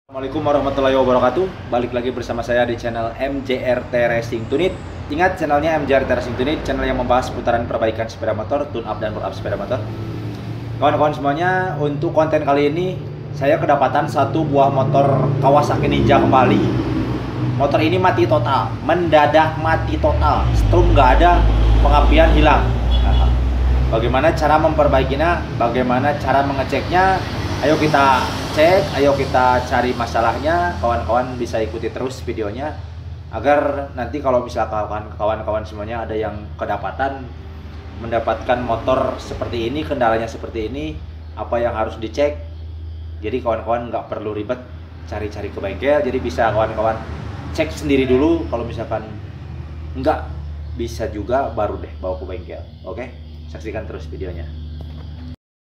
Assalamualaikum warahmatullahi wabarakatuh. Balik lagi bersama saya di channel MJRT Racing Tunit. Ingat, channelnya MJRT Racing Tunit, channel yang membahas putaran perbaikan sepeda motor, tune up dan roll up sepeda motor. Kawan-kawan semuanya, untuk konten kali ini saya kedapatan satu buah motor Kawasaki Ninja kembali. Motor ini mati total, mendadak mati total, strum nggak ada, pengapian hilang. Bagaimana cara memperbaikinya, bagaimana cara mengeceknya? Ayo kita cek, ayo kita cari masalahnya. Kawan-kawan bisa ikuti terus videonya agar nanti kalau misalkan kawan-kawan semuanya ada yang kedapatan mendapatkan motor seperti ini, kendalanya seperti ini, apa yang harus dicek. Jadi kawan-kawan nggak perlu ribet cari-cari ke bengkel, jadi bisa kawan-kawan cek sendiri dulu. Kalau misalkan nggak bisa juga baru deh bawa ke bengkel. Oke, saksikan terus videonya.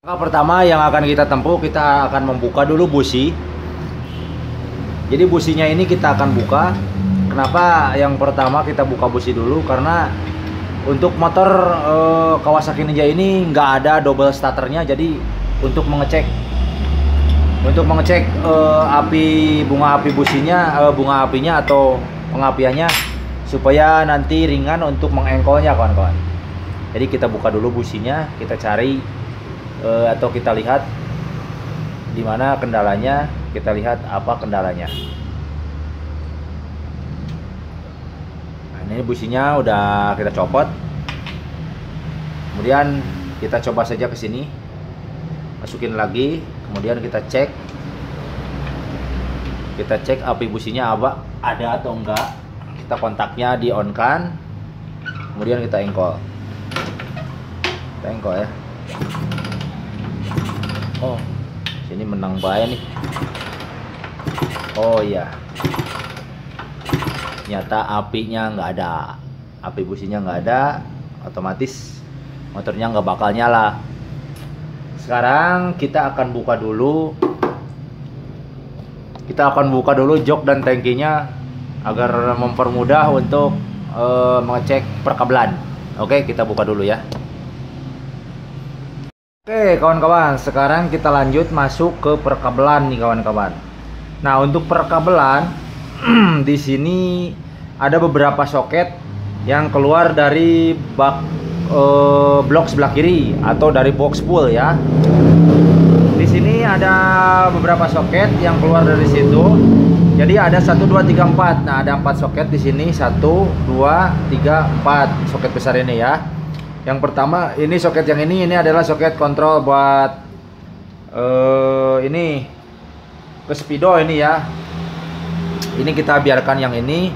Langkah pertama yang akan kita tempuh, kita akan membuka dulu busi. Jadi businya ini kita akan buka. Kenapa yang pertama kita buka busi dulu? Karena untuk motor Kawasaki Ninja ini nggak ada double starternya. Jadi untuk mengecek bunga api businya, bunga apinya atau pengapiannya supaya nanti ringan untuk mengengkolnya, kawan-kawan. Jadi kita buka dulu businya, kita cari atau kita lihat di mana kendalanya, kita lihat apa kendalanya. Nah, ini businya udah kita copot. Kemudian kita coba saja ke sini, masukin lagi, kemudian kita cek api businya ada atau enggak. Kita kontaknya di on kan, kemudian kita engkol ya. Oh, sini menang bahaya nih. Oh iya, ternyata apinya nggak ada, api businya nggak ada, otomatis motornya nggak bakal nyala. Sekarang kita akan buka dulu jok dan tangkinya agar mempermudah untuk mengecek perkabelan. Oke, kita buka dulu ya. Oke kawan-kawan, sekarang kita lanjut masuk ke perkabelan nih kawan-kawan. Nah, untuk perkabelan di sini ada beberapa soket yang keluar dari blok sebelah kiri atau dari box spool ya. Di sini ada beberapa soket yang keluar dari situ. Jadi ada 1 2 3 4. Nah, ada 4 soket di sini. 1 2 3 4 soket besar ini ya. Yang pertama ini soket yang ini adalah soket kontrol buat ini ke speedo ini ya. Ini kita biarkan yang ini.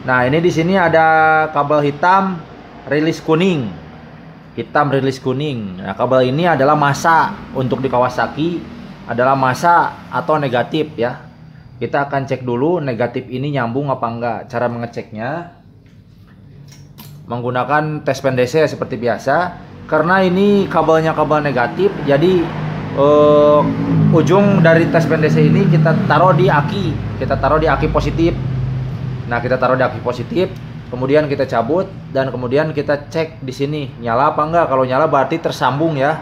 Nah, ini di sini ada kabel hitam rilis kuning. Nah, kabel ini adalah massa, untuk di Kawasaki adalah massa atau negatif ya. Kita akan cek dulu negatif ini nyambung apa enggak. Cara mengeceknya menggunakan tes pen DC seperti biasa. Karena ini kabelnya kabel negatif, jadi ujung dari tes pen DC ini kita taruh di aki, positif. Nah, kita taruh di aki positif, kemudian kita cabut dan kemudian kita cek di sini nyala apa enggak. Kalau nyala berarti tersambung ya.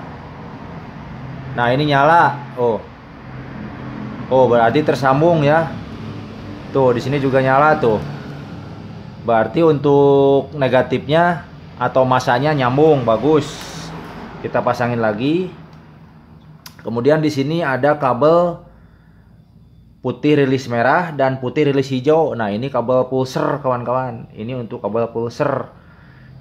Nah, ini nyala. Oh berarti tersambung ya. Tuh di sini juga nyala tuh. Berarti untuk negatifnya atau masanya nyambung, bagus. Kita pasangin lagi. Kemudian di sini ada kabel putih rilis merah dan putih rilis hijau. Nah, ini kabel pulser kawan-kawan. Ini untuk kabel pulser.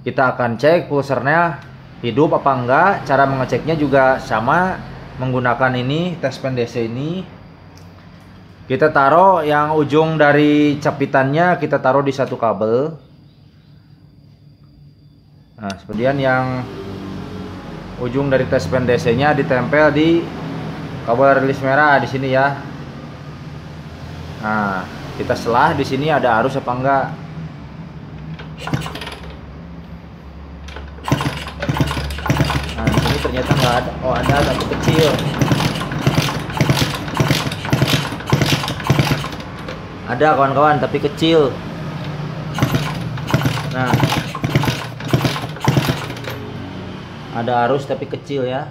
Kita akan cek pulsernya hidup apa enggak. Cara mengeceknya juga sama, menggunakan ini tes pen DC ini. Kita taruh yang ujung dari capitannya, kita taruh di satu kabel. Nah, kemudian yang ujung dari tes pen DC-nya ditempel di kabel rilis merah di sini ya. Nah, kita selah di sini ada arus apa enggak. Nah, di sini ternyata enggak ada. Oh, ada tapi kecil. Ada kawan-kawan tapi kecil. Nah, ada arus tapi kecil ya.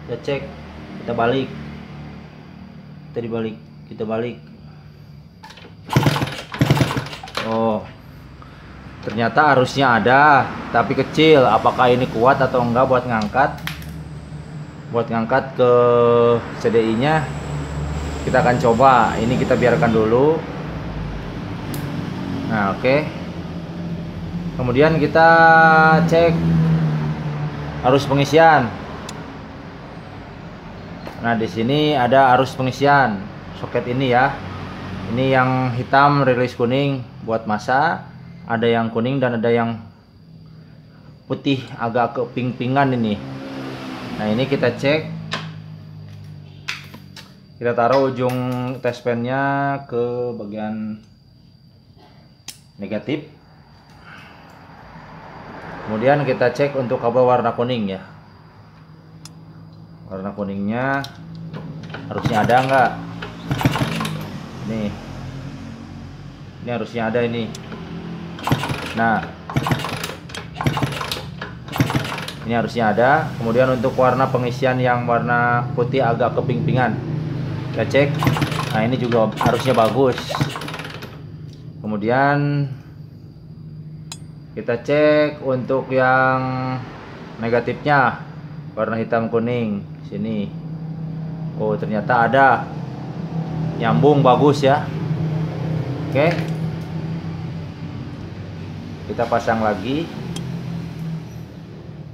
kita cek, kita balik, kita balik. Oh, ternyata arusnya ada tapi kecil. Apakah ini kuat atau enggak buat ngangkat? Buat ngangkat ke CDI nya kita akan coba. Ini kita biarkan dulu. Nah, oke. Kemudian kita cek arus pengisian. Nah, di sini ada arus pengisian soket ini ya. Ini yang hitam rilis kuning buat massa, ada yang kuning dan ada yang putih agak keping-pingan ini. Nah, ini kita cek. Kita taruh ujung test pen-nya ke bagian negatif. Kemudian kita cek untuk kabel warna kuning ya. Warna kuningnya harusnya ada enggak? Nih. Ini harusnya ada ini. Nah, ini harusnya ada. Kemudian untuk warna pengisian yang warna putih agak keping-pingan, kita cek. Nah, ini juga harusnya bagus. Kemudian kita cek untuk yang negatifnya, warna hitam kuning sini. Oh, ternyata ada, nyambung, bagus ya. Oke, kita pasang lagi.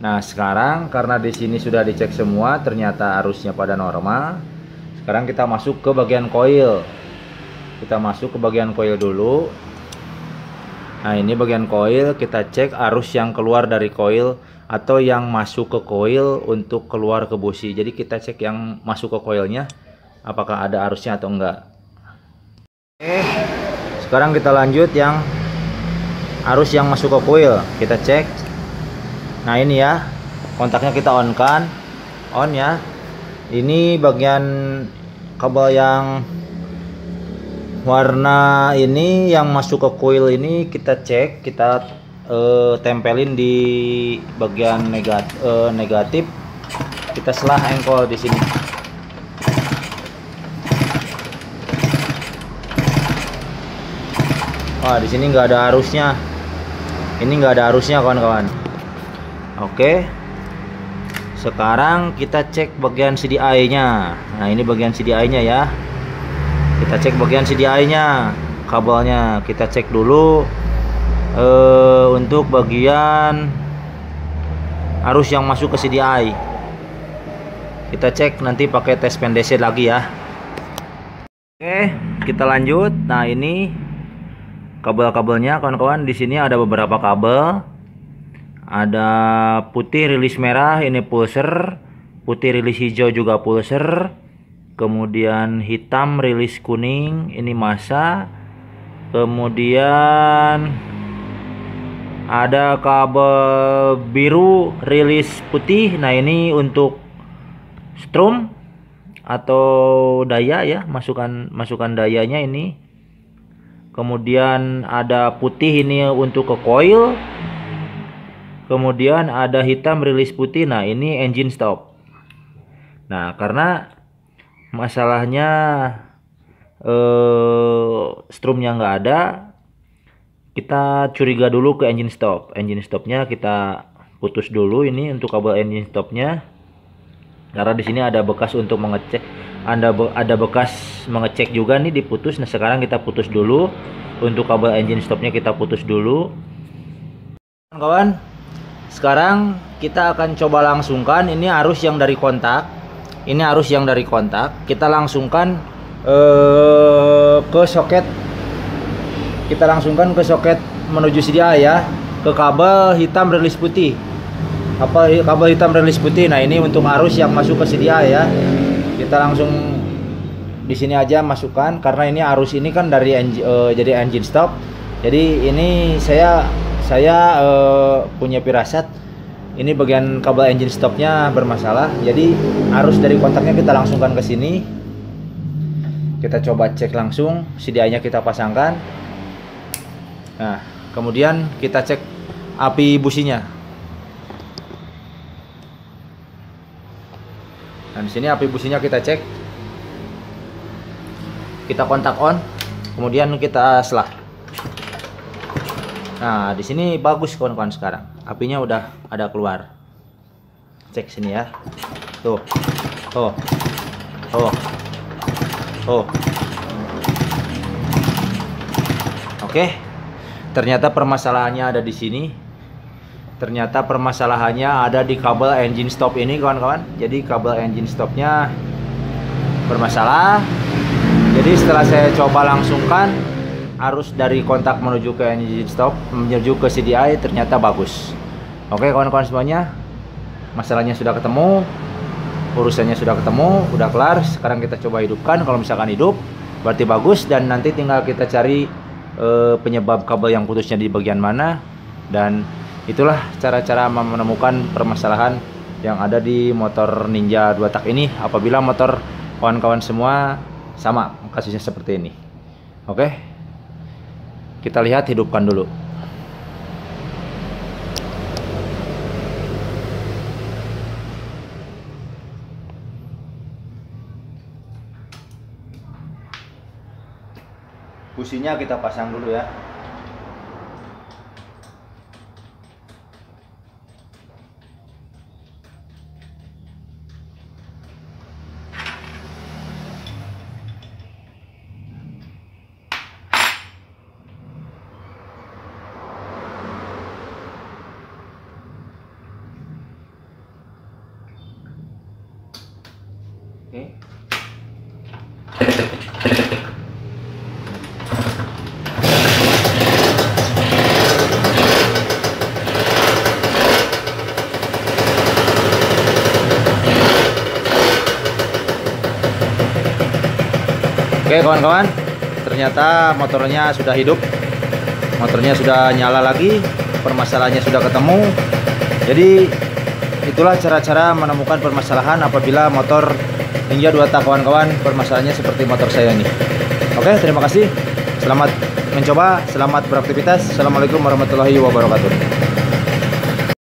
Nah, sekarang karena di sini sudah dicek semua, ternyata arusnya pada normal. Sekarang kita masuk ke bagian koil. Kita masuk ke bagian koil dulu. Nah, ini bagian koil, kita cek arus yang keluar dari koil atau yang masuk ke koil untuk keluar ke busi. Jadi kita cek yang masuk ke koilnya apakah ada arusnya atau enggak. Oke, sekarang kita lanjut yang arus yang masuk ke koil, kita cek. Nah, ini ya, kontaknya kita on kan, on ya. Ini bagian kabel yang warna ini yang masuk ke coil ini kita cek, kita tempelin di bagian negatif. Kita selah engkol di sini. Wah, di sini nggak ada arusnya. Ini nggak ada arusnya, kawan-kawan. Oke. Sekarang kita cek bagian CDI-nya. Nah, ini bagian CDI-nya ya. Kita cek bagian CDI-nya, kabelnya kita cek dulu. Untuk bagian arus yang masuk ke CDI kita cek nanti pakai tes pen DC lagi ya. Oke, kita lanjut. Nah, ini kabel-kabelnya, kawan-kawan. Di sini ada beberapa kabel. Ada putih rilis merah, ini pulser. Putih rilis hijau juga pulser. Kemudian hitam rilis kuning, ini massa. Kemudian ada kabel biru rilis putih. Nah, ini untuk strum atau daya ya, masukan dayanya ini. Kemudian ada putih ini untuk ke coil. Kemudian ada hitam rilis putih. Nah, ini engine stop. Nah, karena masalahnya strumnya nggak ada, kita curiga dulu ke engine stop. Engine stopnya kita putus dulu ini untuk kabel engine stopnya, karena di sini ada bekas untuk mengecek, ada bekas mengecek juga nih diputus. Nah, sekarang kita putus dulu untuk kabel engine stopnya, kita putus dulu, kawan. Sekarang kita akan coba langsungkan ini arus yang dari kontak. Ini arus yang dari kontak, kita langsungkan ke soket. Kita langsungkan ke soket menuju CDI ya, ke kabel hitam rilis putih. Kabel hitam rilis putih. Nah, ini untuk arus yang masuk ke CDI ya. Kita langsung di sini aja masukkan, karena ini arus ini kan dari jadi engine stop. Jadi ini saya punya firasat ini bagian kabel engine stopnya bermasalah. Jadi arus dari kontaknya kita langsungkan ke sini. Kita coba cek langsung, CDI-nya kita pasangkan. Nah, kemudian kita cek api businya. Dan di sini api businya kita cek, kita kontak on, kemudian kita selah. Nah, di sini bagus kawan-kawan sekarang. Apinya udah ada keluar. Cek sini ya. Tuh. Tuh. Tuh. Tuh. Oke. Ternyata permasalahannya ada di sini. Ternyata permasalahannya ada di kabel engine stop ini kawan-kawan. Jadi kabel engine stopnya bermasalah. Jadi setelah saya coba langsungkan arus dari kontak menuju ke engine stop, menuju ke CDI, ternyata bagus. Oke kawan-kawan semuanya, masalahnya sudah ketemu, urusannya sudah ketemu, udah kelar. Sekarang kita coba hidupkan. Kalau misalkan hidup berarti bagus, dan nanti tinggal kita cari penyebab kabel yang putusnya di bagian mana. Dan itulah cara-cara menemukan permasalahan yang ada di motor Ninja 2 tak ini, apabila motor kawan-kawan semua sama kasusnya seperti ini. Oke, kita lihat, hidupkan dulu. Businya kita pasang dulu ya. Oke. Oke kawan-kawan, ternyata motornya sudah hidup, motornya sudah nyala lagi, permasalahannya sudah ketemu. Jadi itulah cara-cara menemukan permasalahan apabila motor Ninja 2 tak kawan-kawan permasalahannya seperti motor saya ini. Oke, terima kasih, selamat mencoba, selamat beraktivitas. Assalamualaikum warahmatullahi wabarakatuh.